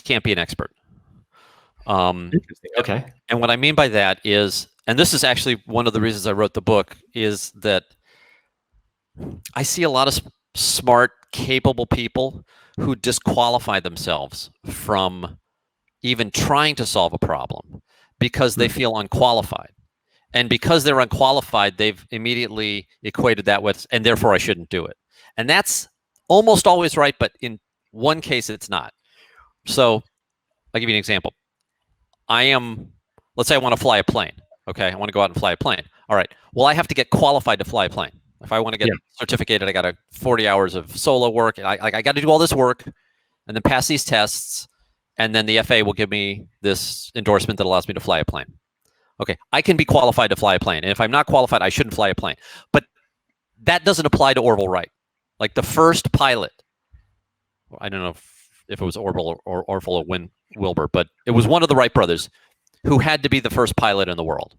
can't be an expert. Interesting. Okay. And what I mean by that is, and this is actually one of the reasons I wrote the book, is that I see a lot of smart, capable people who disqualify themselves from even trying to solve a problem because they feel unqualified. And because they're unqualified, they've immediately equated that with, and therefore I shouldn't do it. And that's almost always right, but in one case it's not. So I'll give you an example. Let's say I want to fly a plane. Okay, I want to go out and fly a plane. All right, well, I have to get qualified to fly a plane. If I want to get certificated, I got 40 hours of solo work. I got to do all this work and then pass these tests. And then the FAA will give me this endorsement that allows me to fly a plane. Okay, I can be qualified to fly a plane. And if I'm not qualified, I shouldn't fly a plane. But that doesn't apply to Orville Wright. Like the first pilot, I don't know if it was Orville or Wilbur, but it was one of the Wright brothers who had to be the first pilot in the world.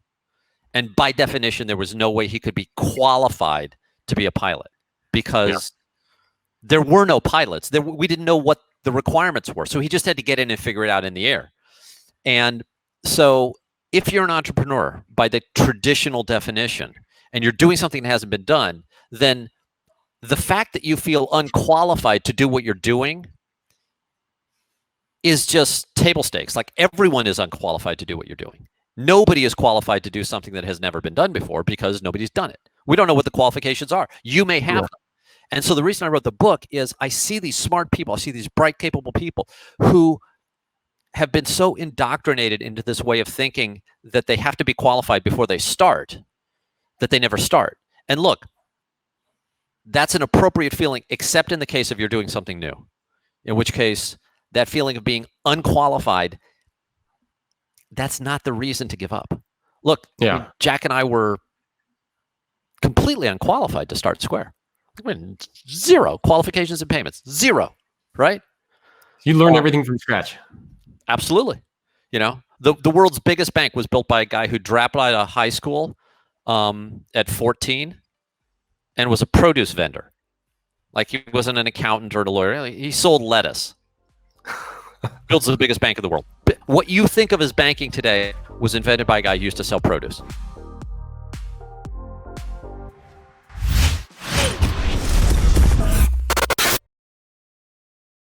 And by definition, there was no way he could be qualified to be a pilot because there were no pilots. We didn't know what the requirements were. So he just had to get in and figure it out in the air. And so if you're an entrepreneur by the traditional definition and you're doing something that hasn't been done, then the fact that you feel unqualified to do what you're doing is just table stakes. Like everyone is unqualified to do what you're doing. Nobody is qualified to do something that has never been done before because nobody's done it. We don't know what the qualifications are. You may have them. And so the reason I wrote the book is I see these smart people, I see these bright, capable people who have been so indoctrinated into this way of thinking that they have to be qualified before they start, that they never start. And look, that's an appropriate feeling, except in the case of you're doing something new, in which case that feeling of being unqualified, that's not the reason to give up. Look, Jack and I were completely unqualified to start Square. Zero qualifications and payments, zero, right? You learned everything from scratch. Absolutely. You know, the world's biggest bank was built by a guy who dropped out of high school at 14 and was a produce vendor. Like he wasn't an accountant or a lawyer. He sold lettuce. Builds the biggest bank in the world. What you think of as banking today was invented by a guy who used to sell produce.